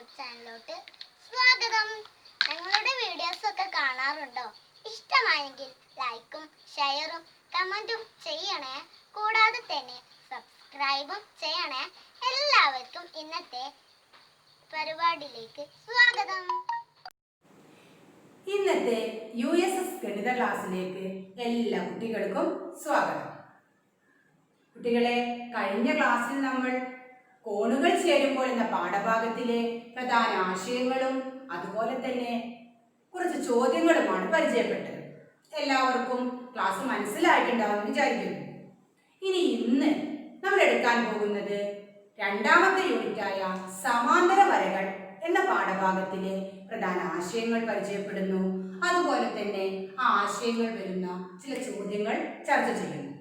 YouTube ചാനലിലോട്ട് സ്വാഗതം. ഞങ്ങളുടെ videos ഒക്കെ കാണാറുണ്ടോ? ഇഷ്ടമായെങ്കിൽ ലൈക്കും ഷെയറും കമന്റും ചെയ്യണേ. കൂടാതെ തന്നെ സബ്സ്ക്രൈബും ചെയ്യണേ. എല്ലാവർക്കും ഇന്നത്തെ പരിപാടിയിലേക്ക് സ്വാഗതം. ഇന്നത്തെ USS ഗണിത ക്ലാസ്സിലേക്ക് എല്ലാ കുട്ടികൾക്കും സ്വാഗതം. കുട്ടികളെ, കഴിഞ്ഞ ക്ലാസ്സിൽ നമ്മൾ കോണുകൾ ചേരുമ്പോൾ എന്ന പാഠഭാഗത്തിലെ പ്രധാന ആശയങ്ങളും അതുപോലെ തന്നെ കുറച്ച് ചോദ്യങ്ങളുമാണ് പരിചയപ്പെട്ടത്. എല്ലാവർക്കും ക്ലാസ് മനസ്സിലായിട്ടുണ്ടാവുമെന്ന് വിചാരിക്കുന്നു. ഇന്ന് നമ്മൾ എടുക്കാൻ പോകുന്നത് രണ്ടാമത്തെ യൂണിറ്റായ സമാന്തര വരകൾ എന്ന പാഠഭാഗത്തിലെ പ്രധാന ആശയങ്ങൾ പരിചയപ്പെടുന്നു. അതുപോലെ തന്നെ ആ ആശയങ്ങൾ വരുന്ന ചില ചോദ്യങ്ങൾ ചർച്ച ചെയ്യുന്നു.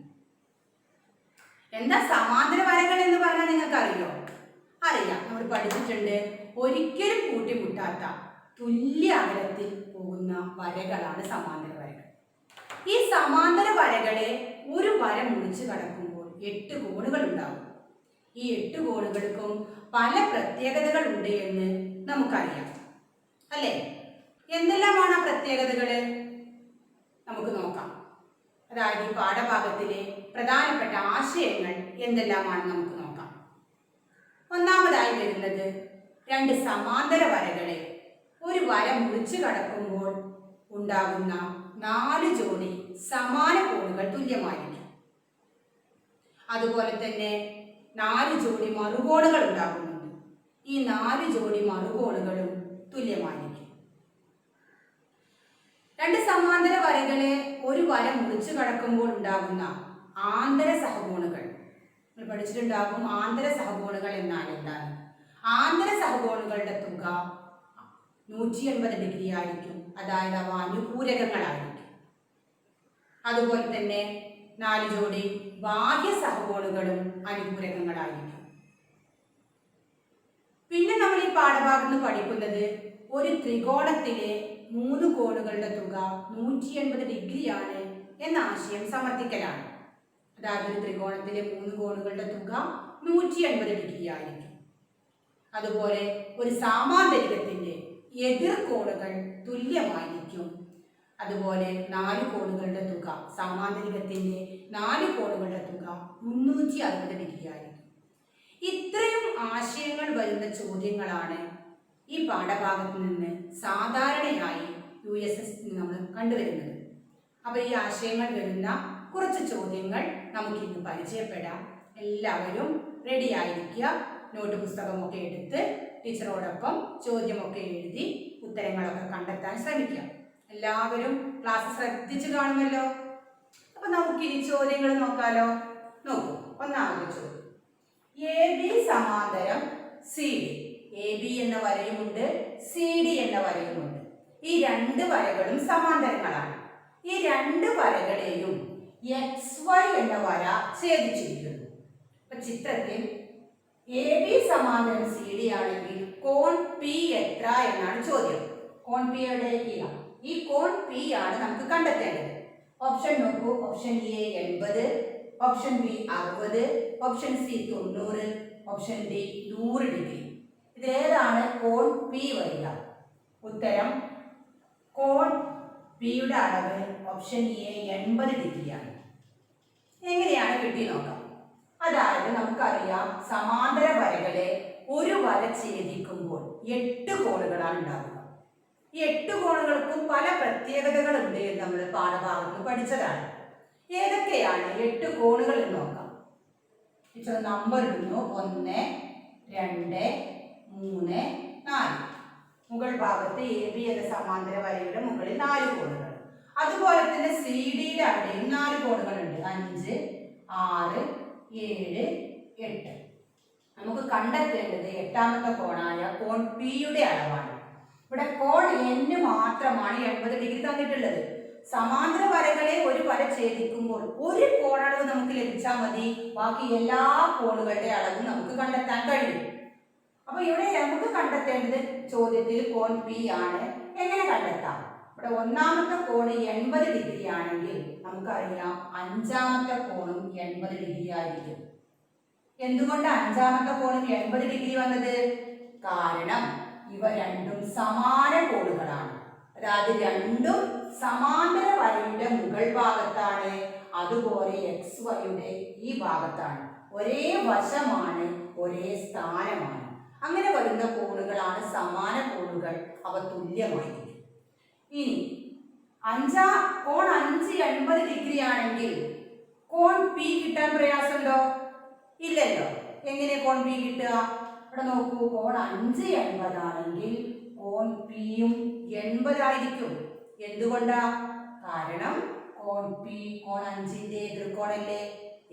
എന്താ സമാന്തര വരകൾ എന്ന് പറഞ്ഞാൽ നിങ്ങൾക്ക് അറിയോ? അറിയാം, നമ്മൾ പഠിച്ചിട്ടുണ്ട്. ഒരിക്കലും കൂട്ടിമുട്ടാത്ത തുല്യ അകലത്തിൽ പോകുന്ന വരകളാണ് സമാന്തര വരകൾ. ഈ സമാന്തര വരകളെ ഒരു വര മുറിച്ച് കടക്കുമ്പോൾ 8 കോണുകൾ ഉണ്ടാകും. ഈ 8 കോണുകൾക്കും പല പ്രത്യേകതകൾ ഉണ്ട് എന്ന് നമുക്കറിയാം, അല്ലേ? എന്തെല്ലാമാണ് ആ പ്രത്യേകതകൾ? നമുക്ക് നോക്കാം. അതായത് ഈ പാഠഭാഗത്തിലെ പ്രധാനപ്പെട്ട ആശയങ്ങൾ എന്തെല്ലാമാണ് നമുക്ക് നോക്കാം. ഒന്നാമതായി വരുന്നത്, 2 സമാന്തര വരകളെ ഒരു വര മുറിച്ച് കടക്കുമ്പോൾ ഉണ്ടാകുന്ന 4 ജോഡി സമാന കോണുകൾ തുല്യമായിരിക്കും. അതുപോലെ തന്നെ 4 ജോഡി മറുകോണുകൾ ഉണ്ടാകുന്നുണ്ട്. ഈ 4 ജോഡി മറുകോണുകളും തുല്യമായിരിക്കും. 2 സമാന്തര വരകളെ ഒരു വര മുറിച്ച് കടക്കുമ്പോൾ ഉണ്ടാകുന്ന ആന്തര സഹകോണുകൾ നമ്മൾ പഠിച്ചിട്ടുണ്ടാകും. ആന്തര സഹകോണുകൾ എന്നാൽ എന്താണ്? ആന്തര സഹകോണുകളുടെ തുക 180 ഡിഗ്രി ആയിരിക്കും. അതായത് അവ അനുപൂരകങ്ങളായിരിക്കും. അതുപോലെ തന്നെ 4 ജോഡി ബാഹ്യ സഹകോണുകളും അനുപൂരകങ്ങളായിരിക്കും. പിന്നെ നമ്മൾ ഈ പാഠഭാഗത്ത് പഠിക്കുന്നത് ഒരു ത്രികോണത്തിലെ 3 കോണുകളുടെ തുക 180 ഡിഗ്രിയാണ് എന്ന ആശയം സമർത്ഥിക്കലാണ്. അതായത് ഒരു ത്രികോണത്തിലെ 3 കോണുകളുടെ തുക 180 ഡിഗ്രി ആയിരിക്കും. അതുപോലെ ഒരു സാമാന്തരികത്തിന്റെ എതിർ കോണുകൾ തുല്യമായിരിക്കും. അതുപോലെ 4 കോണുകളുടെ തുക, സാമാന്തരികത്തിന്റെ 4 കോണുകളുടെ തുക 360 ഡിഗ്രി ആയിരിക്കും. ഇത്രയും ആശയങ്ങൾ വരുന്ന ചോദ്യങ്ങളാണ് ഈ പാഠഭാഗത്ത് നിന്ന് സാധാരണയായി USS നമ്മൾ കണ്ടുവരുന്നത്. അപ്പോൾ ഈ ആശയങ്ങൾ വരുന്ന കുറച്ച് ചോദ്യങ്ങൾ നമുക്കിന്ന് പരിചയപ്പെടാം. എല്ലാവരും റെഡി ആയിരിക്കുക. നോട്ട് പുസ്തകമൊക്കെ എടുത്ത് ടീച്ചറോടൊപ്പം ചോദ്യമൊക്കെ എഴുതി ഉത്തരങ്ങളൊക്കെ കണ്ടെത്താൻ ശ്രമിക്കുക. എല്ലാവരും ക്ലാസ് ശ്രദ്ധിച്ച് കാണുമല്ലോ. അപ്പൊ നമുക്കിനി ചോദ്യങ്ങൾ നോക്കാലോ. നോക്കൂ, ഒന്നാമത്തെ ചോദ്യം, AB സമാന്തരം CD. AB എന്ന വരയുമുണ്ട്, CD എന്ന വരയുമുണ്ട്. ഈ 2 വരകളും സമാന്തരങ്ങളാണ്. ഈ 2 വരകളെയും XY എന്ന വര ഛേദിച്ചിരിക്കുന്നു. അപ്പൊ ചിത്രത്തിൽ AB സമാന്തരം CD ആണെങ്കിൽ കോൺ P എത്ര എന്നാണ് ചോദ്യം. കോൺ P എവിടെയാണ്? ഈ കോൺ P ആണ് നമുക്ക് കണ്ടെത്തേണ്ടത്. ഓപ്ഷൻ നോക്കൂ. Option A 80, option B 60, option C 90, option D 100 degree. ഇതിലേതാണ് കോൺ P വരിക? ഉത്തരം കോൺ P യുടെ അളവ് ഓപ്ഷൻ A 80 ഡിഗ്രിയാണ്. എങ്ങനെയാണ് കിട്ടി നോക്കാം. അതായത് നമുക്കറിയാം, സമാന്തര വരകളെ ഒരു വര ഛേദിക്കുമ്പോൾ 8 കോണുകളാണ് ഉണ്ടാവുക. ഈ 8 കോണുകൾക്കും പല പ്രത്യേകതകളുണ്ട് എന്ന് നമ്മൾ പാഠഭാഗത്ത് പഠിച്ചതാണ്. ഏതൊക്കെയാണ് 8 കോണുകൾ എന്ന് നോക്കാം. ടീച്ചർ നമ്പർ ഇടുന്നു. 1, 2, 3, 4. മുകൾ ഭാഗത്ത് AB എന്ന സമാന്തര വരയുടെ മുകളിൽ 4 കോണുകൾ. അതുപോലെ തന്നെ CD-യുടെ അവിടെയും 4 കോണുകളുണ്ട്. 5, 6, 7, 8. നമുക്ക് കണ്ടെത്തേണ്ടത് 8ാമത്തെ കോണായ കോൺ P യുടെ അളവാണ്. ഇവിടെ കോൺ N മാത്രമാണ് 80 ഡിഗ്രി തന്നിട്ടുള്ളത്. സമാന്തര വരകളെ ഒരു വര ഛേദിക്കുമ്പോൾ ഒരു കോണളവ് നമുക്ക് ലഭിച്ചാൽ മതി. ബാക്കി എല്ലാ കോണുകളുടെ അളവും നമുക്ക് കണ്ടെത്താൻ കഴിയും. അപ്പൊ ഇവിടെ നമുക്ക് കണ്ടെത്തേണ്ടത് ചോദ്യത്തിൽ കോൺ P ആണ്. എങ്ങനെ കണ്ടെത്താം? ഇവിടെ 1ാമത്തെ കോൺ 80 ഡിഗ്രി ആണെങ്കിൽ നമുക്കറിയാം 5ാമത്തെ കോണും 80 ഡിഗ്രി ആയിരിക്കും. എന്തുകൊണ്ട് 5ാമത്തെ കോണും 80 ഡിഗ്രി വന്നത്? കാരണം ഇവ രണ്ടും സമാന കോണുകളാണ്. അതായത് രണ്ടും സമാന്തര വരയുടെ മുകൾ ഭാഗത്താണ്, അതുപോലെ എക്സ് വൈയുടെ ഈ ഭാഗത്താണ്. ഒരേ വശമാണ്, ഒരേ സ്ഥാനമാണ്. അങ്ങനെ വരുന്ന കോണുകളാണ് സമാന കോണുകൾ. അവ തുല്യമായിരിക്കും. ഇനി കോൺ 5 80 ഡിഗ്രി ആണെങ്കിൽ കോൺ പി കിട്ടാൻ പ്രയാസമുണ്ടോ? ഇല്ലല്ലോ. എങ്ങനെ കോൺ പി കിട്ടുക? ഇവിടെ നോക്കൂ, കോൺ 5 80 ആണെങ്കിൽ കോൺ പിയും 80 ആയിരിക്കും. എന്തുകൊണ്ടാ? കാരണം കോൺ പി കോൺ 5ന്റെ എതിർക്കോണല്ലേ.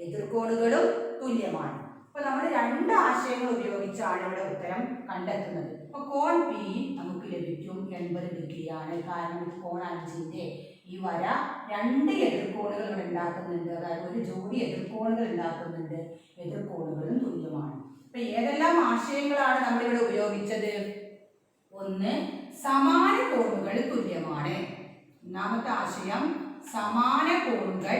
എതിർക്കോണുകളും തുല്യമാണ്. അപ്പൊ നമ്മൾ രണ്ട് ആശയങ്ങൾ ഉപയോഗിച്ചാണ് ഇവിടെ ഉത്തരം കണ്ടെത്തുന്നത്. അപ്പൊ കോൺ പി നമുക്ക് ലഭിക്കും 80 ഡിഗ്രിയാണ്. കാരണം കോൺ 5ന്റെ ഈ വര രണ്ട് എതിർക്കോണുകൾ ഇവിടെ ഉണ്ടാക്കുന്നുണ്ട്. അതായത് ഒരു ജോഡി എതിർക്കോണുകൾ ഉണ്ടാക്കുന്നുണ്ട്. എതിർക്കോണുകളും തുല്യമാണ്. അപ്പൊ ഏതെല്ലാം ആശയങ്ങളാണ് നമ്മളിവിടെ ഉപയോഗിച്ചത്? ഒന്ന്, സമാന കോണുകൾ തുല്യമാണ്. ഒന്നാമത്തെ ആശയം സമാന കോണുകൾ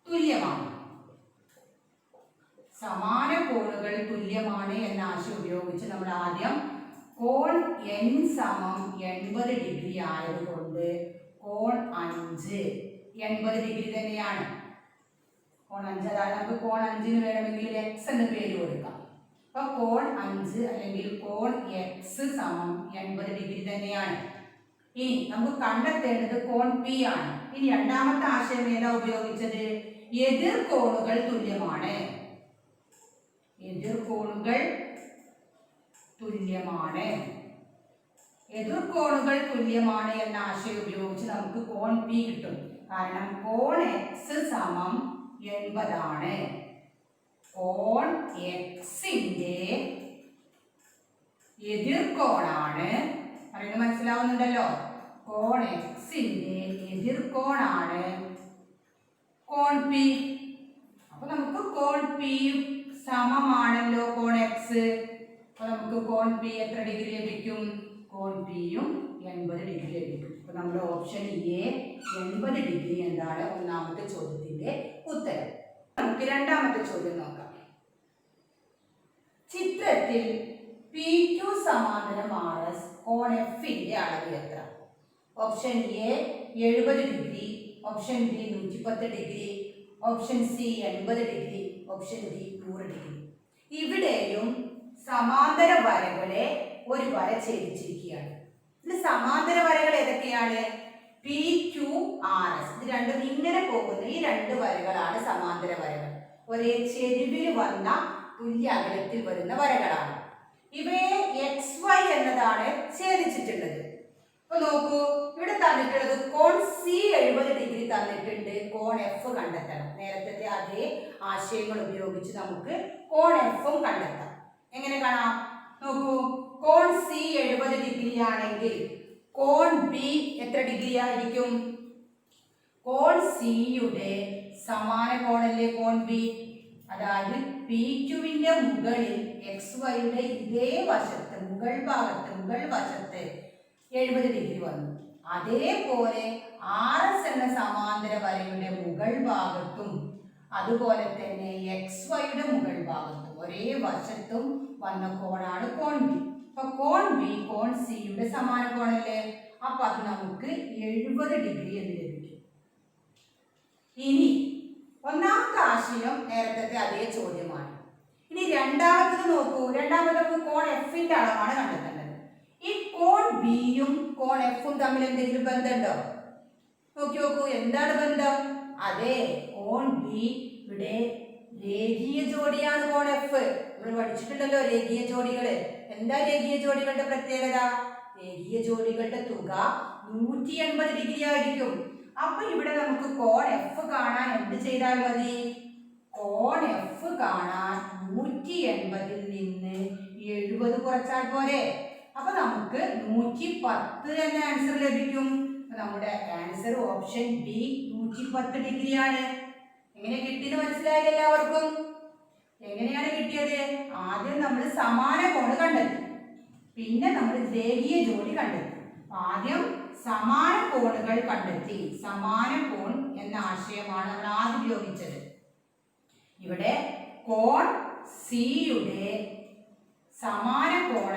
തുല്യമാണ്. സമാന കോണുകൾ തുല്യമാണ് എന്ന ആശയം ഉപയോഗിച്ച് നമ്മൾ ആദ്യം കോൺ n സമം 80 ഡിഗ്രി ആയതുകൊണ്ട് കോൺ 5 80 ഡിഗ്രി തന്നെയാണ്. കോൺ 5, അതായത് നമുക്ക് കോൺ 5ന് വേണമെങ്കിൽ എക്സ് എന്ന് പേര് കൊടുക്കാം. അപ്പൊ കോൺ 5 അല്ലെങ്കിൽ കോൺ എക്സ് സമം 80 ഡിഗ്രി തന്നെയാണ്. ഇനി നമുക്ക് കണ്ടെത്തേണ്ടത് കോൺ പി ആണ്. ഇനി രണ്ടാമത്തെ ആശയം ഏതാ ഉപയോഗിച്ചത്? എതിർകോണുകൾ തുല്യമാണ്. എതിർകോണുകൾ തുല്യമാണ്. എതിർകോണുകൾ തുല്യമാണ് എന്ന ആശയം ഉപയോഗിച്ച് നമുക്ക് കോൺ പി കിട്ടും. കാരണം കോൺ എക്സ് സമം 80 ആണ്. കോൺ എക്സിന്റെ എതിർകോണാണ്. പറയുന്നത് മനസ്സിലാവുന്നുണ്ടല്ലോ. കോൺ എക്സിന്റെ എതിർകോണാണ് കോൺ പി. അപ്പൊ നമുക്ക് കോൺ പി സമമാണല്ലോ കോൺ എക്സ്. അപ്പൊ നമുക്ക് കോൺ പി എത്ര ഡിഗ്രി ലഭിക്കും? കോൺ പിയും 80 ഡിഗ്രി ലഭിക്കും. അപ്പൊ നമ്മുടെ ഓപ്ഷൻ എ 80 ഡിഗ്രി എന്താണ് ഒന്നാമത്തെ ചോദ്യത്തിന്റെ ഉത്തരം. നമുക്ക് രണ്ടാമത്തെ ചോദ്യം നോക്കാം. ചിത്രത്തിൽ പി ക്യു സമാന്തരം ആർ എസ് കോൺ എഫിന്റെ അളവ് എത്ര? Option A 70 degree, option B 110 degree, option C 80 degree, option D 100 degree. ഇവിടെയും സമാന്തര വരകളെ ഒരു വര ഛേദിച്ചിരിക്കുകയാണ്. ഇത് സമാന്തര വരകൾ ഏതൊക്കെയാണ്? P Q R S. ഇത് രണ്ടും ഇങ്ങനെ പോകുന്ന ഈ രണ്ട് വരകളാണ് സമാന്തര വരകൾ. ഒരേ ചെരിവിൽ വന്ന തുല്യ അകലത്തിൽ വരുന്ന വരകളാണ്. ഇവയെ എക്സ് വൈ എന്നതാണ് ഛേദിച്ചിട്ടുള്ളത്. അപ്പൊ നോക്കൂ, ഇവിടെ തന്നിട്ടുള്ളത് കോൺ സി 70 ഡിഗ്രി തന്നിട്ടുണ്ട്. കോൺ എഫ് കണ്ടെത്തണം. നേരത്തെ അതേ ആശയങ്ങൾ ഉപയോഗിച്ച് നമുക്ക് കോൺ എഫും കണ്ടെത്താം. എങ്ങനെ കാണാം? നോക്കൂ, കോൺ സി 70 ഡിഗ്രി ആണെങ്കിൽ കോൺ ബി എത്ര ഡിഗ്രി ആയിരിക്കും? കോൺ സിയുടെ സമാന കോണല്ലേ കോൺ ബി. അതായത് പി ക്യുവിന്റെ മുകളിൽ എക്സ് വൈയുടെ ഇതേ വശത്ത് മുകൾ വശത്ത് 70 ഡിഗ്രി വന്നു. അതേപോലെ ആർ എസ് എന്ന സമാന്തര വരയുടെ മുകൾ ഭാഗത്തും അതുപോലെ തന്നെ എക്സ് വൈയുടെ മുകൾ ഭാഗത്തും ഒരേ വശത്തും വന്ന കോണാണ് കോൺ ബി. അപ്പൊ കോൺ ബി കോൺ സിയുടെ സമാന കോണല്ലേ. അപ്പൊ അത് നമുക്ക് 70 ഡിഗ്രി എന്ന് ലഭിക്കും. ഇനി ഒന്നാമത്തെ ആശയം നേരത്തെ അതേ ചോദ്യമാണ്. ഇനി രണ്ടാമത്തത് നോക്കൂ. രണ്ടാമത്തെ കോൺ എഫിന്റെ അളവാണ് കണ്ടെത്തേണ്ടത്. ഈ കോൺ ബിയും കോൺ എഫും തമ്മിൽ എന്തെങ്കിലും ബന്ധമുണ്ടോ? നോക്കി നോക്കൂ, എന്താണ് ബന്ധം? അതെ, കോൺ ബി ഇവിടെ രേഖീയ ജോഡിയാണ് കോൺ എഫ്. നമ്മൾ പഠിച്ചിട്ടുണ്ടല്ലോ രേഖീയ ജോഡികള്. എന്താ രേഖീയ ജോഡികളുടെ പ്രത്യേകത? രേഖീയ ജോഡികളുടെ തുക 180 ഡിഗ്രി ആയിരിക്കും. അപ്പൊ ഇവിടെ നമുക്ക് കോൺ എഫ് കാണാൻ എന്ത് ചെയ്താൽ മതി? കോൺ എഫ് കാണാൻ 180ൽ നിന്ന് 70 കുറച്ചാൽ പോരെ. അപ്പൊ നമുക്ക് 110 എന്ന ആൻസർ ലഭിക്കും. നമ്മുടെ ആൻസർ ഓപ്ഷൻ ബി 110 ഡിഗ്രിയാണ്. എങ്ങനെ കിട്ടിയെന്ന് മനസ്സിലായില്ല എല്ലാവർക്കും? എങ്ങനെയാണ് കിട്ടിയത്? ആദ്യം നമ്മൾ സമാന കോണ് കണ്ടെത്തി, പിന്നെ നമ്മൾ രേഖീയ ജോഡി കണ്ടെത്തി. ആദ്യം സമാന കോണുകൾ കണ്ടെത്തി. സമാന കോൺ എന്ന ആശയമാണ് നമ്മൾ ആദ്യം ഉപയോഗിച്ചത്. ഇവിടെ കോൺ സിയുടെ സമാന കോൺ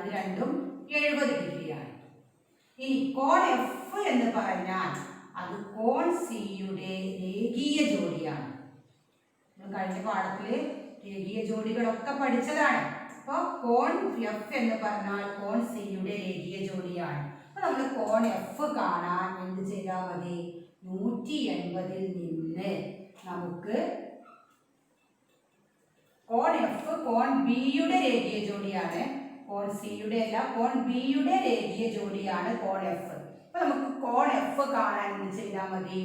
ഇത് രണ്ടും 70 ഡിഗ്രിയാണ്. ഇനി കോൺ എഫ് എന്ന് പറഞ്ഞാൽ അത് കോൺ സിയുടെ രേഖീയ ജോഡിയാണ്. കഴിഞ്ഞ പാഠത്തിൽ രേഖീയ ജോഡികളൊക്കെ പഠിച്ചതാണ്. അപ്പോൾ കോൺ എഫ് എന്ന് പറഞ്ഞാൽ കോൺ സിയുടെ രേഖീയ ജോഡിയാണ്. അപ്പോൾ നമ്മൾ കോൺ എഫ് കാണാൻ എന്ത് ചെയ്താൽ മതി? 180 നിന്ന് നമുക്ക് കോൺ എഫ് കോൺ ബിയുടെ രേഖീയ ജോഡിയാണ്. കോൺ സിയുടെ അല്ല, കോൺ ബിയുടെ രേഖീയ ജോഡിയാണ് കോൺ എഫ്. അപ്പൊ നമുക്ക് കോൺ എഫ് കാണാൻ എന്ത് ചെയ്താൽ മതി?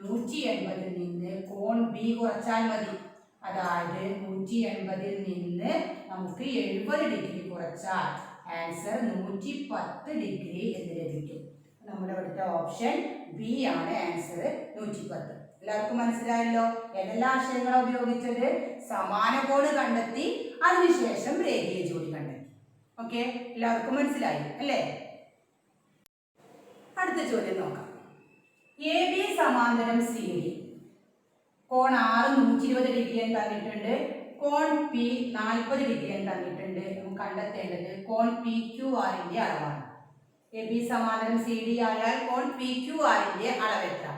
180 നിന്ന് കോൺ ബി കുറച്ചാൽ മതി. അതായത് 180 നിന്ന് നമുക്ക് 70 ഡിഗ്രി കുറച്ചാൽ ആൻസർ 110 ഡിഗ്രി എന്ന് ലഭിക്കും. നമ്മുടെ ഇവിടുത്തെ ഓപ്ഷൻ ബി ആണ് ആൻസർ 110. എല്ലാവർക്കും മനസ്സിലായല്ലോ? ഏതെല്ലാം ആശയങ്ങളാണ് ഉപയോഗിച്ചത്? സമാന കോണ് കണ്ടെത്തി, അതിനുശേഷം രേഖീയ ജോഡി കണ്ടെത്തി. ഓക്കെ, എല്ലാവർക്കും മനസ്സിലായി അല്ലേ? അടുത്ത ചോദ്യം നോക്കാം. എ ബി സമാന്തരം സി ഡി. കോൺ ആർ 120 ഡിഗ്രി എന്ന് തന്നിട്ടുണ്ട്. കോൺ പി 40 ഡിഗ്രി എന്ന് തന്നിട്ടുണ്ട്. നമുക്ക് കണ്ടെത്തേണ്ടത് കോൺ പി ക്യു ആറിന്റെ അളവാണ്. എ ബി സമാന്തരം സി ഡി ആയാൽ കോൺ പി ക്യു ആറിന്റെ അളവ് എത്ര?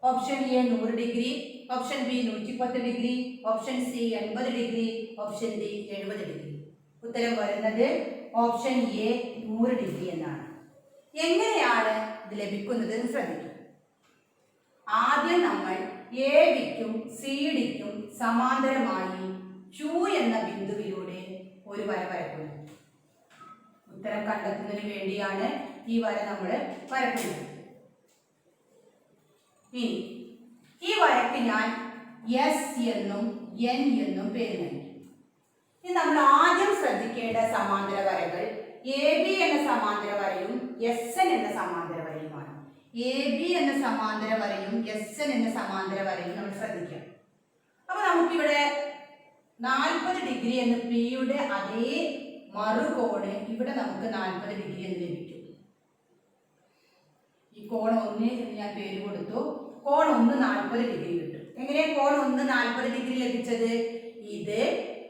Option A 100 degree, option B 110 degree, option C 80 degree, option D 70 degree. ഉത്തരം വരുന്നത് ഓപ്ഷൻ എ 100 ഡിഗ്രി എന്നാണ്. എങ്ങനെയാണ് ഇത് ലഭിക്കുന്നത് എന്ന് ശ്രദ്ധിക്കും. ആദ്യം നമ്മൾ എ ബിക്കും സി ഡിക്കും സമാന്തരമായി ക്യൂ എന്ന ബിന്ദുവിലൂടെ ഒരു വര വരക്കുന്നു. ഉത്തരം കണ്ടെത്തുന്നതിന് വേണ്ടിയാണ് ഈ വര നമ്മൾ വരക്കുന്നത്. ഇനി ഈ വരയ്ക്ക് ഞാൻ എസ് എന്നും എൻ എന്നും പേര് നൽകി. ഇനി നമ്മൾ ആദ്യം ശ്രദ്ധിക്കേണ്ട സമാന്തര വരകൾ എ ബി എന്ന സമാന്തര വരയും എസ് എൻ എന്ന സമാന്തര വരയുമാണ്. എ ബി എന്ന സമാന്തര വരയും എസ് എൻ എന്ന സമാന്തര വരയും നമ്മൾ ശ്രദ്ധിക്കാം. അപ്പൊ നമുക്കിവിടെ 40 ഡിഗ്രി എന്ന് പിയുടെ അതേ മറുകോണ് ഇവിടെ നമുക്ക് 40 ഡിഗ്രി എന്ന് ലഭിക്കും. ഈ കോൺ 1 എന്ന് ഞാൻ പേര് കൊടുത്തു. കോൺ 1 40 ഡിഗ്രി കിട്ടും. എങ്ങനെ കോൺ 1 40 ഡിഗ്രി ലഭിച്ചത്? ഇത്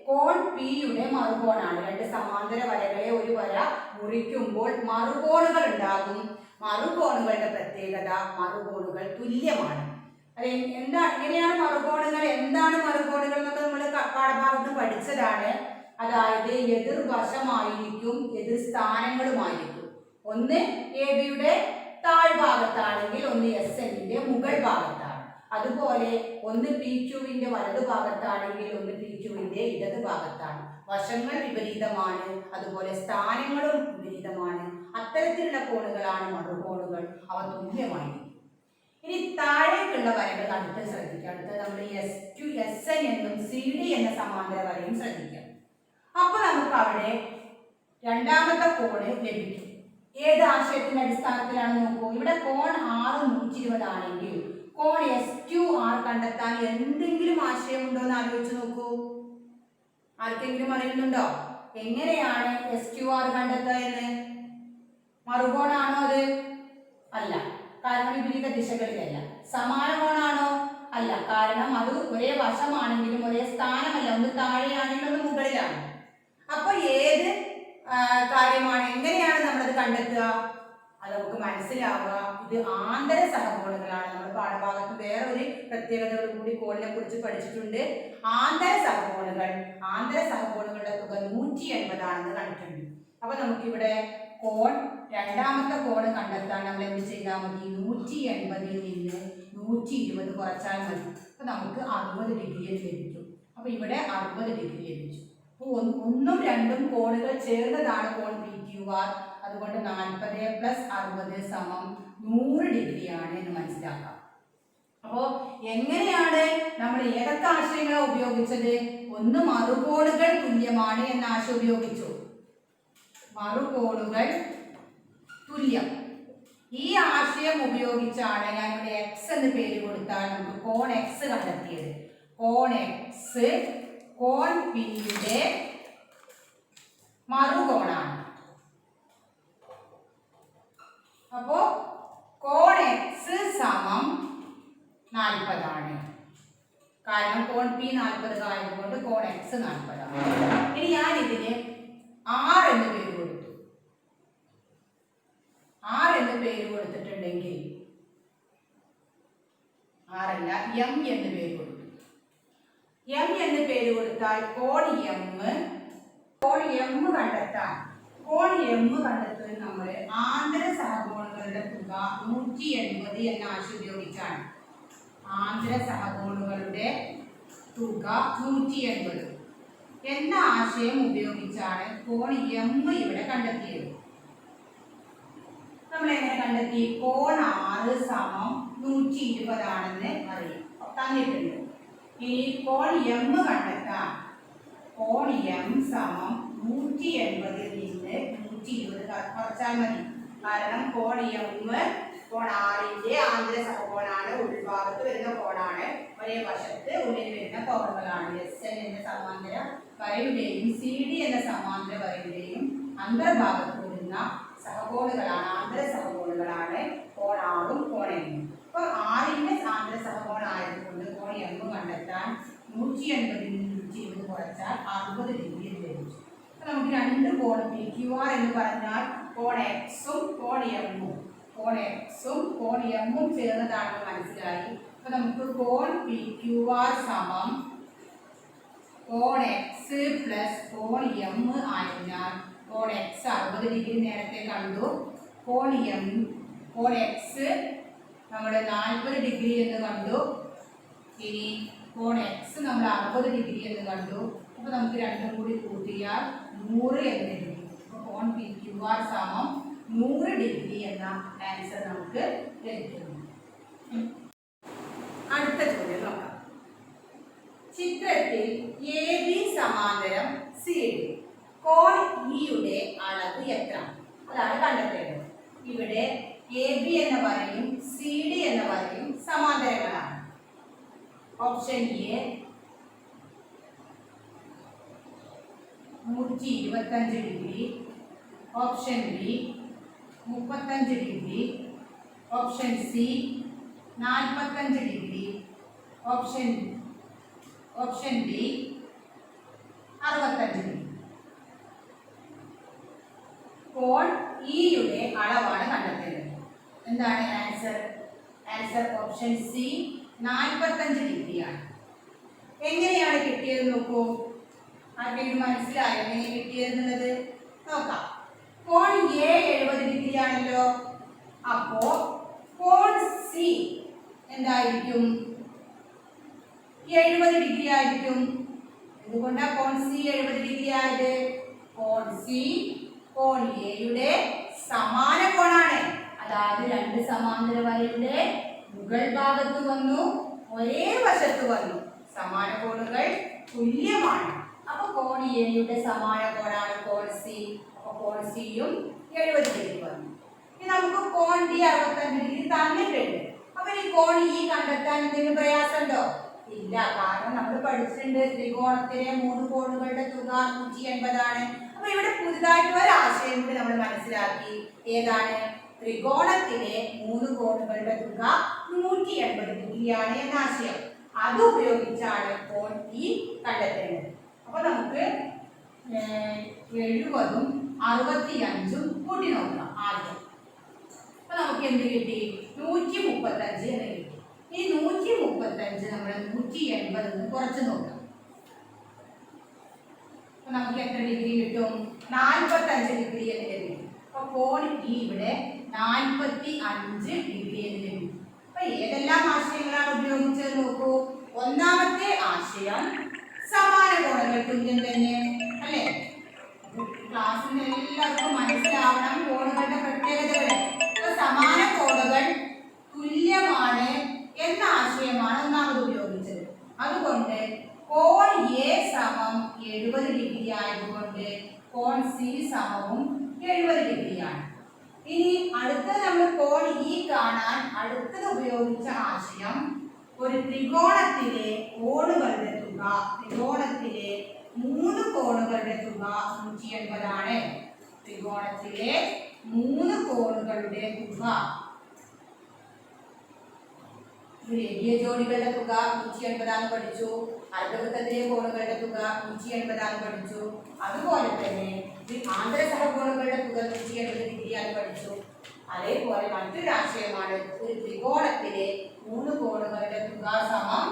കോൺ പിയുടെ മറുകോണാണ്. രണ്ട് സമാന്തര വരകളെ ഒരു വര മുറിക്കുമ്പോൾ മറുകോണുകൾ ഉണ്ടാകും. മറുകോണുകളുടെ പ്രത്യേകത മറുകോണുകൾ തുല്യമാണ്. അതെ, എങ്ങനെയാണ് മറുകോണുകൾ, എന്താണ് മറുകോണുകൾ എന്നൊക്കെ നമ്മൾ പാഠഭാഗത്ത് പഠിച്ചതാണ്. അതായത് എതിർവശമായിരിക്കും, എതിർ സ്ഥാനങ്ങളുമായിരിക്കും. ഒന്ന് എ ബിയുടെ താഴ്ഭാഗത്താണെങ്കിൽ ഒന്ന് എസ് എന്നിന്റെ മുകൾ ഭാഗത്താണ്. അതുപോലെ ഒന്ന് പി ക്യൂവിന്റെ വലതു ഭാഗത്താണെങ്കിൽ ഒന്ന് പി ക്യൂവിന്റെ ഇടതു ഭാഗത്താണ്. വശങ്ങൾ വിപരീതമാണ്, അതുപോലെ സ്ഥാനങ്ങളും വിപരീതമാണ്. അത്തരത്തിലുള്ള കോണുകളാണ് മറുകോണുകൾ. അവ തുല്യമായിരിക്കും. ഇനി താഴേക്കുള്ള വരകൾ അടുത്ത് ശ്രദ്ധിക്കാം. അടുത്ത് നമ്മൾ എസ് ക്യു എസ് എൻ എന്നും സി ഡി എന്ന സമാന്തര വരയും ശ്രദ്ധിക്കാം. അപ്പൊ നമുക്ക് അവിടെ രണ്ടാമത്തെ കോണ് ലഭിക്കും. ഏത് ആശയത്തിന്റെ അടിസ്ഥാനത്തിലാണ് നോക്കൂ. ഇവിടെ കോൺ 120 ആണെങ്കിൽ കോൺ എസ് ക്യു ആർ കണ്ടെത്താൻ എന്തെങ്കിലും ആശയമുണ്ടോ എന്ന് ആലോചിച്ച് നോക്കൂ. ആർക്കെങ്കിലും അറിയുന്നുണ്ടോ എങ്ങനെയാണ് എസ് ക്യു ആർ കണ്ടെത്തുക എന്ന്? മറുകോണാണോ അത്? അല്ല, കാരണം വിപരീത ദിശകളിലല്ല. സമാന കോണാണോ? അല്ല, കാരണം അത് ഒരേ വശമാണെങ്കിലും ഒരേ സ്ഥാനമല്ല. ഒന്ന് താഴെയാണെങ്കിലും ഒന്ന് മുകളിലാണ്. അപ്പൊ ഏത് കാര്യമാണ്, എങ്ങനെയാണ് നമ്മളത് കണ്ടെത്തുക? അത് നമുക്ക് മനസ്സിലാവുക. ഇത് ആന്തര സഹകോണുകളാണ്. നമ്മൾ പാഠഭാഗത്ത് വേറെ ഒരു പ്രത്യേകതകൾ കൂടി കോണിനെ കുറിച്ച് പഠിച്ചിട്ടുണ്ട്. ആന്തര സഹകോണുകളുടെ തുക 180 ആണെന്ന് കണ്ടിട്ടുണ്ട്. അപ്പൊ നമുക്കിവിടെ കോൺ രണ്ടാമത്തെ കോണ് കണ്ടെത്താൻ നമ്മൾ എന്ത് ചെയ്താൽ മതി? 180 നിന്ന് 120 കുറച്ചാൽ മതി. അപ്പൊ നമുക്ക് 60 ഡിഗ്രി ലഭിക്കും. അപ്പൊ ഇവിടെ 60 ഡിഗ്രി ലഭിച്ചു. അപ്പോൾ 1ഉം 2ഉം കോണുകൾ ചേർന്നതാണ് കോൺ പി ക്യു ആർ. അതുകൊണ്ട് 40 + 60 = 100 ഡിഗ്രിയാണ് എന്ന് മനസ്സിലാക്കാം. അപ്പോൾ എങ്ങനെയാണ് നമ്മൾ ഏതൊക്കെ ആശയങ്ങളാണ് ഉപയോഗിച്ചത്? ഒന്ന് മറുകോണുകൾ തുല്യമാണ് എന്ന ആശയം ഉപയോഗിച്ചു. മറുകോണുകൾ തുല്യം. ഈ ആശയം ഉപയോഗിച്ചാണ് ഞാൻ ഇവിടെ എക്സ് എന്ന് പേര് കൊടുത്താൽ നമുക്ക് കോൺ എക്സ് കണ്ടെത്തിയത്. കോൺ എക്സ് കോൺ പിയുടെ മറുകോണാണ്. അപ്പോ കോൺ എക്സ് സമം 40 ആണ്. കാരണം കോൺ പി 40 ആയതുകൊണ്ട് കോൺ എക്സ് 40 ആണ്. ഇനി ഞാൻ ഇതിന് ആർ എന്ന് പേര് കൊടുത്തു. ആർ എന്ന് പേര് കൊടുത്തിട്ടുണ്ടെങ്കിൽ ആറല്ല എം എന്ന് പേര് കൊടുത്തു. എം എന്ന് പേര് കൊടുത്താൽ കോൺ എം കണ്ടെത്താൻ നമ്മൾ ആന്തര സഹകോണുകളുടെ തുക 180 എന്ന ആശയം ഉപയോഗിച്ചാണ്. ആന്തര സഹകോണുകളുടെ തുക 180 എന്ന ആശയം ഉപയോഗിച്ചാണ് കോൺ എം ഇവിടെ കണ്ടെത്തിയത്. നമ്മൾ എങ്ങനെ കണ്ടെത്തി? കോൺ 6 സമം 120 ആണെന്ന് അറിയാം, തന്നിട്ടുണ്ട്. ഇനി കോൺ എം കണ്ടെത്താൻ കോൺ എം സമം 180 നിന്ന് 120 കുറച്ചാൽ മതി. കാരണം കോൺ എം കോൺ 6ന്റെ ആന്തര സഹകോണാണ്, ഉൾഭാഗത്ത് വരുന്ന കോണാണ്, ഒരേ വശത്ത് ഉള്ളിൽ വരുന്ന കോണുകളാണ്. എസ് എൻ എന്ന സമാന്തര വരയുടെയും സി ഡി എന്ന സമാന്തര വരയുടെയും അന്തർഭാഗത്ത് വരുന്ന സഹകോണുകളാണ്, ആന്തര സഹകോണുകളാണ് കോൺ 6ഉം കോൺ എമ്മും. അപ്പൊ 6ന്റെ ആന്തര സഹകോണായതുകൊണ്ട് കോൺ എം കണ്ടെത്താൻ 180 120 കുറച്ചാൽ 60 ഡിഗ്രി ലഭിച്ചു. അപ്പൊ നമുക്ക് രണ്ട് കോൺ പി ക്യു ആർ എന്ന് പറഞ്ഞാൽ കോൺ എക്സും കോൺ എമ്മും ചേർന്നതാണെന്ന് മനസ്സിലായി. അപ്പൊ നമുക്ക് കോൺ പി ക്യു ആർ സമം കോൺ എക്സ് പ്ലസ് കോൺ എം ആയതിനാൽ കോൺ എക്സ് 60 ഡിഗ്രി നേരത്തെ കണ്ടു. കോൺ എക്സ് നമ്മൾ 40 ഡിഗ്രി എന്ന് കണ്ടു. ഇനി കോൺ എക്സ് നമ്മൾ 60 ഡിഗ്രി എന്ന് കണ്ടു. അപ്പോൾ നമുക്ക് രണ്ടും കൂടി കൂട്ടിയാൽ 100 എന്ന് ലഭിക്കും. അപ്പോൾ കോൺ പി ക്യു ആർ സമം 100 ഡിഗ്രി എന്ന ആൻസർ നമുക്ക് ലഭിക്കുന്നു. അടുത്ത ചോദ്യം നോക്കാം. ചിത്രത്തിൽ എ ബി സമാന്തരം സി ഡി കോൺ ഇയുടെ അളവ് എത്ര? അതാണ് കണ്ടെത്തേണ്ടത്. ഇവിടെ എ ബി എന്ന വരയും സി ഡി എന്ന വരയും സമാന്തരങ്ങളാണ്. Option A 125 degree, option B 35 degree, option C 45 degree, option D 65 degree. കോൺ ഇയുടെ അളവാണ് കണ്ടെത്തേണ്ടത്. എന്താണ് ആൻസർ? ആൻസർ ഓപ്ഷൻ സി 45 ഡിഗ്രിയാണ്. എങ്ങനെയാണ് കിട്ടിയത് നോക്കൂ. ആർക്കെങ്കിലും മനസ്സിലായോ എങ്ങനെ കിട്ടിയെന്നുള്ളത്? നോക്കാം. കോൺ എ 70 ഡിഗ്രി ആണല്ലോ. അപ്പോ കോൺ സി എന്തായിരിക്കും? 70 ഡിഗ്രി ആയിരിക്കും. എന്തുകൊണ്ടാണ് കോൺ സി 70 ഡിഗ്രി ആയത്? കോൺ സി കോൺ എയുടെ സമാന കോണാണ്. അതായത് രണ്ട് സമാന്തര വരയുടെ മുകൾ ഭാഗത്ത് വന്നു, ഒരേ വശത്ത് വന്നു. സമാന കോണുകൾ തുല്യമാണ്. അപ്പൊ കോൺ എയുടെ സമാന കോണാണ് കോൺ സി. അപ്പൊ കോൺ സിയും 70 ഡിഗ്രി വന്നു. ഇനി നമുക്ക് കോൺ ഡി 65 ഡിഗ്രി തന്നിട്ടുണ്ട്. അപ്പൊ ഈ കോൺ ഇ കണ്ടെത്താൻ എന്തെങ്കിലും പ്രയാസമുണ്ടോ? ഇല്ല. കാരണം നമ്മൾ പഠിച്ചിട്ടുണ്ട് ത്രികോണത്തിലെ 3 കോണുകളുടെ തുക 180 ആണ്. അപ്പൊ ഇവിടെ പുതുതായിട്ട് ഒരു ആശയം കൂടി നമ്മൾ മനസ്സിലാക്കി. ഏതാണ്? ത്രികോണത്തിലെ 3 കോണുകളുടെ തുക 180 ഡിഗ്രിയാണ് എന്ന ആശയം. അത് ഉപയോഗിച്ചാണ് കോൺ ഇ കണ്ടെത്തേണ്ടത്. അപ്പൊ നമുക്ക് 70ഉം 65ഉം കൂട്ടി നോക്കാം ആദ്യം. അപ്പൊ നമുക്ക് എന്ത് കിട്ടി? 135 എന്ന് കിട്ടി. ഈ 135 നമ്മൾ 180 കുറച്ച് നോക്കാം. അപ്പൊ നമുക്ക് എത്ര ഡിഗ്രി കിട്ടും? 45 ഡിഗ്രി എന്ന് ലഭിക്കും. അപ്പൊ കോൺ ഇ ഇവിടെ 45 ഡിഗ്രി എന്ന് ലഭിക്കും. അപ്പൊ ഏതെല്ലാം ആശയങ്ങളാണ് ഉപയോഗിച്ചത് നോക്കൂ. ഒന്നാമത്തെ ആശയം സമാന കോണുകൾ തുല്യം തന്നെ അല്ലേ? ക്ലാസ്സിൽ എല്ലാവർക്കും മനസ്സിലാവണം കോണുകളുടെ പ്രത്യേകതകൾ. അപ്പൊ സമാന കോണുകൾ തുല്യമാണ് എന്ന ആശയമാണ് ഒന്നാമത് ഉപയോഗിച്ചത്. അതുകൊണ്ട് കോൺ എ സമം 70 ഡിഗ്രി ആയതുകൊണ്ട് കോൺ സി സമവും 70 ഡിഗ്രിയാണ്. ഇനി അടുത്തത് നമ്മൾ കോൺ ഇ കാണാൻ അടുത്തത് ഉപയോഗിച്ച ആശയം ഒരു ത്രികോണത്തിലെ കോണുകളുടെ തുക, ത്രികോണത്തിലെ 3 കോണുകളുടെ തുക 180 ആണ്. ത്രികോണത്തിലെ 3 കോണുകളുടെ തുക, രേഖീയ ജോഡികളുടെ തുക 180 ആണ് പഠിച്ചു. അർദ്ധവൃത്തത്തിലെ കോണുകളുടെ തുക 180 ആണ് പഠിച്ചു. അതുപോലെ തന്നെ ആന്തര സഹകോണുകളുടെ തുക 180 ഡിഗ്രിയാണ് പഠിച്ചു. അതേപോലെ മറ്റൊരു ആശയമാണ് ഒരു ത്രികോണത്തിലെ 3 കോണുകളുടെ തുക സമം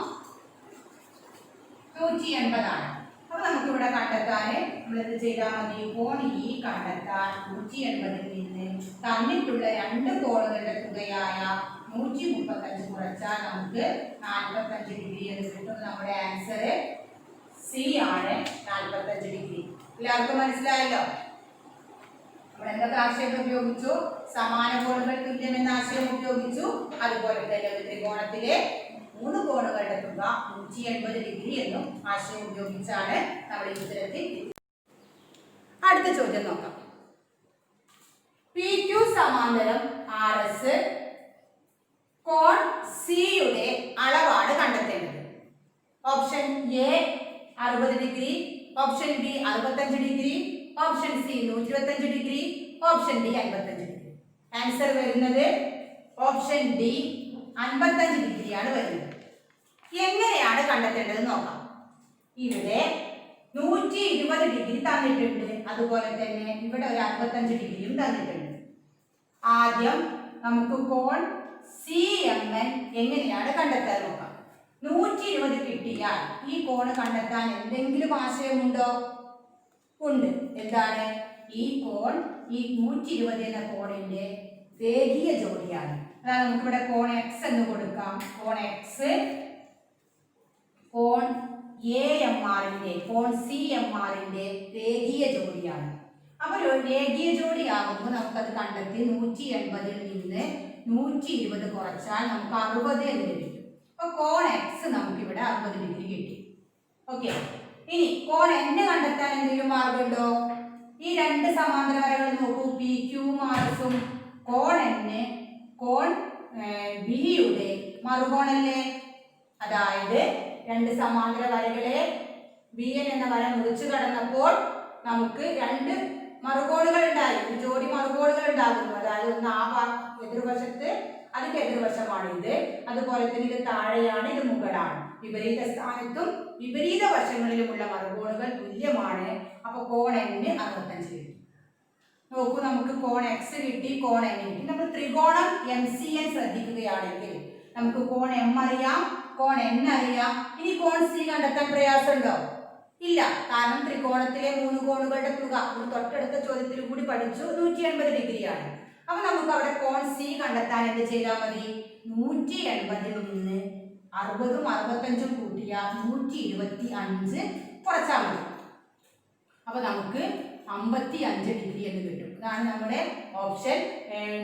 180 ആണ്. അപ്പൊ നമുക്ക് ഇവിടെ കണ്ടെത്താൻ നമ്മൾ എന്ത് ചെയ്താൽ മതി? കോൺ ഇ കണ്ടെത്താൻ 180ൽ നിന്ന് തന്നിട്ടുള്ള 2 കോണുകളുടെ തുകയായ 135 കുറച്ചാൽ നമുക്ക് 45 ഡിഗ്രി എന്ന് കിട്ടും. നമ്മുടെ ആൻസർ സി ആണ്, 45 ഡിഗ്രി. എല്ലാവർക്കും മനസ്സിലായല്ലോ? നമ്മൾ എന്തൊക്കെ ആശയം ഉപയോഗിച്ചു? സമാന കോണുകൾ തുല്യം എന്ന ആശയം ഉപയോഗിച്ചു. അതുപോലെ തന്നെ ഒരു ത്രികോണത്തിലെ 3 കോണുകളുടെ തുക 180 ഡിഗ്രി എന്നും ആശയം ഉപയോഗിച്ചാണ് നമ്മൾ ഈ ഉത്തരത്തിൽ. അടുത്ത ചോദ്യം നോക്കാം. പി ക്യു സമാന്തരം ആർ എസ് കോൺ സിയുടെ അളവാണ് കണ്ടെത്തേണ്ടത്. Option A 60 degree, option B 65 degree, option C 125 degree, option D 55 degree. Answer വരുന്നത് ഓപ്ഷൻ ഡി 55 ഡിഗ്രിയാണ് വരുന്നത്. എങ്ങനെയാണ് കണ്ടെത്തേണ്ടത് നോക്കാം. ഇവിടെ 120 ഡിഗ്രി തന്നിട്ടുണ്ട്, അതുപോലെ തന്നെ ഇവിടെ ഒരു 65 ഡിഗ്രിയും തന്നിട്ടുണ്ട്. ആദ്യം നമുക്ക് കോൺ സി എം എൻ എങ്ങനെയാണ് കണ്ടെത്താൻ നോക്കാം. 120 കിട്ടിയാൽ ഈ കോൺ കണ്ടെത്താൻ എന്തെങ്കിലും ആശയമുണ്ടോ? ഉണ്ട്. എന്താണ്? ഈ കോൺ ഈ 120 എന്ന കോണിന്റെ രേഖീയ ജോഡിയാണ്. അതായത് നമുക്ക് ഇവിടെ കോൺ എക്സ് എന്ന് കൊടുക്കാം. കോൺ എക്സ് കോൺ എ എം ആറിന്റെ കോൺ സി എം ആറിന്റെ രേഖീയ ജോഡിയാണ്. അപ്പോൾ ഒരു രേഖീയ ജോഡി ആകുമ്പോൾ നമുക്കത് കണ്ടെത്തി 180ൽ നിന്ന് 120 കുറച്ചാൽ നമുക്ക് 60 എന്ന് ലഭിക്കും. അപ്പൊ കോൺ എക്സ് നമുക്ക് ഇവിടെ 60 ഡിഗ്രി കിട്ടി. ഓക്കെ. ഇനി കോൺ എൻ കണ്ടെത്താൻ എന്തെങ്കിലും മാർഗമുണ്ടോ? ഈ 2 സമാന്തര വരകൾ നോക്കൂ, പി ക്യൂവും ആർ എസും. കോൺ എൻ കോൺ ബിയുടെ മറുകോണല്ലേ? അതായത് 2 സമാന്തര വരകളെ ബി എൻ എന്ന വര മുറിച്ചു കടന്നപ്പോൾ നമുക്ക് 2 മറുകോണുകൾ ഉണ്ടായി, ഒരു ജോഡി മറുകോണുകൾ ഉണ്ടാകുന്നു. അതായത് ഒന്ന് ആ എതിർവശത്ത്, അതിന്റെ എതിർവശമാണ് ഇത്, അതുപോലെ തന്നെ ഇത് താഴെയാണ്, ഇത് മുകളാണ്. വിപരീത സ്ഥാനത്തും വിപരീത വശങ്ങളിലുമുള്ള മറുകോണുകൾ തുല്യമാണ്. അപ്പൊ കോൺ എൻ 65 കിട്ടി. നോക്കൂ, നമുക്ക് കോൺ എക്സ് കിട്ടി, കോൺ എൻ കിട്ടി. നമ്മൾ ത്രികോണം എം സി എൻ ശ്രദ്ധിക്കുകയാണെങ്കിൽ നമുക്ക് കോൺ എം അറിയാം, കോൺ എൻ അറിയാം. ഇനി കോൺ സി കണ്ടെത്താൻ പ്രയാസമുണ്ടോ? ഇല്ല. കാരണം ത്രികോണത്തിലെ 3 കോണുകളുടെ തുക തൊട്ടടുത്ത ചോദ്യത്തിൽ കൂടി പഠിച്ചു, 180 ഡിഗ്രിയാണ്. അപ്പൊ നമുക്ക് അവിടെ കോൺ സി കണ്ടെത്താൻ എന്ത് ചെയ്താൽ മതി? 180ൽ നിന്ന് 60ഉം 65ഉം കൂട്ടിയ 125 കുറച്ചാൽ മതി. അപ്പൊ നമുക്ക് 55 ഡിഗ്രി എന്ന് കിട്ടും. ഇതാണ് നമ്മുടെ ഓപ്ഷൻ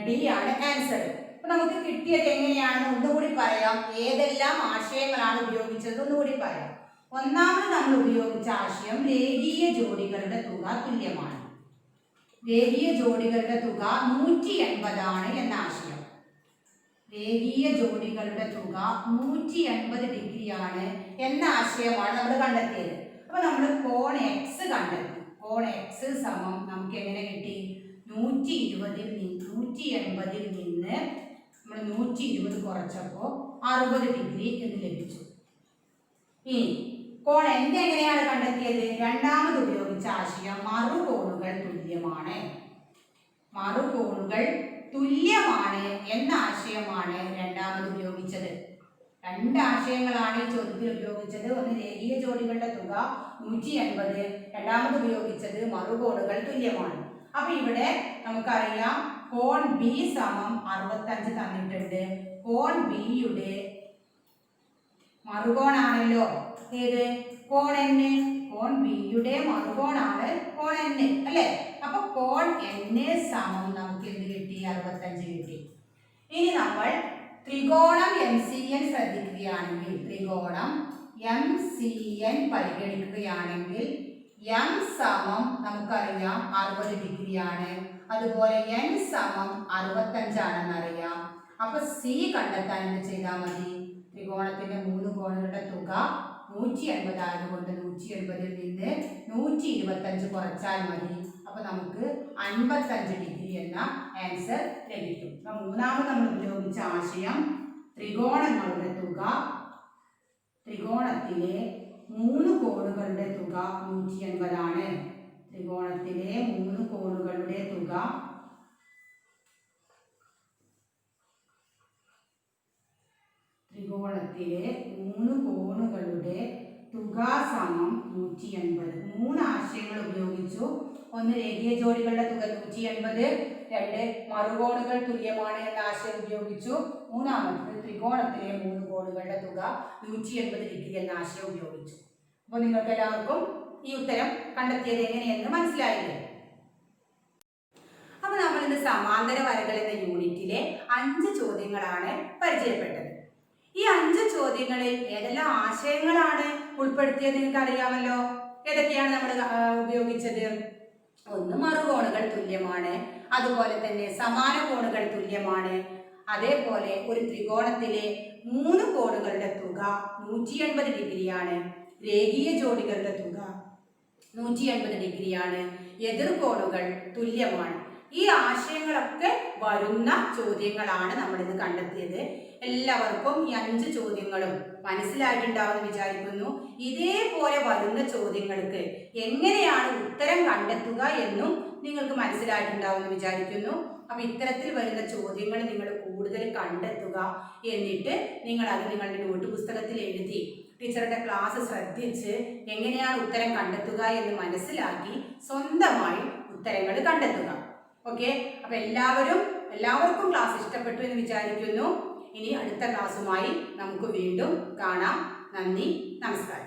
ഡി ആണ് ആൻസർ. അപ്പൊ നമുക്ക് കിട്ടിയത് എങ്ങനെയാണ് ഒന്നുകൂടി പറയാം. ഏതെല്ലാം ആശയങ്ങളാണ് ഉപയോഗിച്ചത് ഒന്നുകൂടി പറയാം. ഒന്നാമത് നമ്മൾ ഉപയോഗിച്ച ആശയം രേഖീയ ജോഡികളുടെ തുക തുല്യമാണ്. രേഖീയ ജോഡികളുടെ തുക 180 ആണ് എന്ന ആശയം. രേഖീയ ജോഡികളുടെ തുക 180 ഡിഗ്രിയാണ് എന്ന ആശയമാണ് നമ്മൾ കണ്ടെത്തിയത്. അപ്പൊ നമ്മൾ കോൺ എക്സ് കണ്ടെത്തി. കോൺ എക്സ് സമം നമുക്ക് എങ്ങനെ കിട്ടി? 180ൽ നിന്ന് നമ്മൾ 120 കുറച്ചപ്പോൾ 60 ഡിഗ്രി എന്ന് ലഭിച്ചു. ഇനി കോൺ എൻ എങ്ങനെയാണ് കണ്ടെത്തിയത്? രണ്ടാമത് ഉപയോഗിച്ച ആശയം മറുകോണുകൾ തുല്യമാണ്. മറുകോണുകൾ തുല്യമാണ് എന്ന ആശയമാണ് രണ്ടാമത് ഉപയോഗിച്ചത്. 2 ആശയങ്ങളാണ് ഈ ചോദ്യത്തിൽ ഉപയോഗിച്ചത്. ഒന്ന് രേഖീയ ജോഡികളുടെ തുക 180, രണ്ടാമത് ഉപയോഗിച്ചത് മറുകോണുകൾ തുല്യമാണ്. അപ്പൊ ഇവിടെ നമുക്കറിയാം കോൺ ബി സമം 65 തന്നിട്ടുണ്ട്. കോൺ ബിയുടെ മറുകോണാണല്ലോ ഏത്? കോൺ എൻ. കോൺ ബിയുടെ മറുകോണാണ് കോൺ എൻ അല്ലേ? അപ്പൊ കോൺ എൻ സമം നമുക്ക് എന്ത് കിട്ടി? 65 കിട്ടി. ഇനി നമ്മൾ ത്രികോണം എം സി എൻ ശ്രദ്ധിക്കുകയാണെങ്കിൽ, ത്രികോണം എം സി എൻ പരിഗണിക്കുകയാണെങ്കിൽ എം സമം നമുക്കറിയാം 60 ഡിഗ്രിയാണ്, അതുപോലെ എൻ സമം 65 ആണെന്നറിയാം. അപ്പൊ സി കണ്ടെത്താൻ എന്ത് ചെയ്താൽ മതി? ത്രികോണത്തിന്റെ 3 കോണുകളുടെ തുക 180 ആയതുകൊണ്ട് 180ൽ നിന്ന് 125 കുറച്ചാൽ മതി. അപ്പൊ നമുക്ക് 55 ഡിഗ്രി എന്ന ആൻസർ ലഭിക്കും. അപ്പൊ മൂന്നാമത് നമ്മൾ ഉപയോഗിച്ച ആശയം ത്രികോണങ്ങളുടെ തുക, ത്രികോണത്തിലെ 3 കോണുകളുടെ തുക 180 ആണ്. ത്രികോണത്തിലെ 3 കോണുകളുടെ തുക ത്രികോണത്തിലെ 3 കോണുകളുടെ തുക സമം 180. 3 ആശയങ്ങൾ ഉപയോഗിച്ചു. ഒന്ന്, രേഖീയ ജോഡികളുടെ തുക 180. 2, മറുകോണുകൾ തുല്യമാണ് എന്ന ആശയം ഉപയോഗിച്ചു. മൂന്നാമത്തത്, ത്രികോണത്തിലെ 3 കോണുകളുടെ തുക 180 ഡിഗ്രി എന്ന ആശയം ഉപയോഗിച്ചു. അപ്പോൾ നിങ്ങൾക്ക് എല്ലാവർക്കും ഈ ഉത്തരം കണ്ടെത്തിയത് എങ്ങനെയെന്ന് മനസ്സിലായില്ലേ? അപ്പൊ നമ്മൾ ഇന്ന് സമാന്തര വരകൾ എന്ന യൂണിറ്റിലെ 5 ചോദ്യങ്ങളാണ് പരിചയപ്പെട്ടത്. ഈ 5 ചോദ്യങ്ങളിൽ ഏതെല്ലാം ആശയങ്ങളാണ് ഉൾപ്പെടുത്തിയത് നിങ്ങൾക്ക് അറിയാമല്ലോ. ഏതൊക്കെയാണ് നമ്മൾ ഉപയോഗിച്ചത്? ഒന്ന്, മറുകോണുകൾ തുല്യമാണ്. അതുപോലെ തന്നെ സമാന കോണുകൾ തുല്യമാണ്. അതേപോലെ ഒരു ത്രികോണത്തിലെ 3 കോണുകളുടെ തുക 180 ഡിഗ്രിയാണ്. രേഖീയ ജോഡികളുടെ തുക 180 ഡിഗ്രിയാണ്. എതിർകോണുകൾ തുല്യമാണ്. ഈ ആശയങ്ങളൊക്കെ വരുന്ന ചോദ്യങ്ങളാണ് നമ്മൾ ഇന്ന് കണ്ടെത്തിയത്. എല്ലാവർക്കും ഈ 5 ചോദ്യങ്ങളും മനസ്സിലായിട്ടുണ്ടാവുമെന്ന് വിചാരിക്കുന്നു. ഇതേപോലെ വരുന്ന ചോദ്യങ്ങൾക്ക് എങ്ങനെയാണ് ഉത്തരം കണ്ടെത്തുക എന്നും നിങ്ങൾക്ക് മനസ്സിലായിട്ടുണ്ടാവുമെന്ന് വിചാരിക്കുന്നു. അപ്പൊ ഇത്തരത്തിൽ വരുന്ന ചോദ്യങ്ങൾ നിങ്ങൾ കൂടുതൽ കണ്ടെത്തുക. എന്നിട്ട് നിങ്ങൾ അത് നിങ്ങളുടെ നോട്ട് പുസ്തകത്തിൽ എഴുതി ടീച്ചറുടെ ക്ലാസ് ശ്രദ്ധിച്ച് എങ്ങനെയാണ് ഉത്തരം കണ്ടെത്തുക എന്ന് മനസ്സിലാക്കി സ്വന്തമായി ഉത്തരങ്ങൾ കണ്ടെത്തുക. ഓക്കെ, അപ്പൊ എല്ലാവർക്കും ക്ലാസ് ഇഷ്ടപ്പെട്ടു എന്ന് വിചാരിക്കുന്നു. ഇനി അടുത്ത ക്ലാസ്സുമായി നമുക്ക് വീണ്ടും കാണാം. നന്ദി, നമസ്കാരം.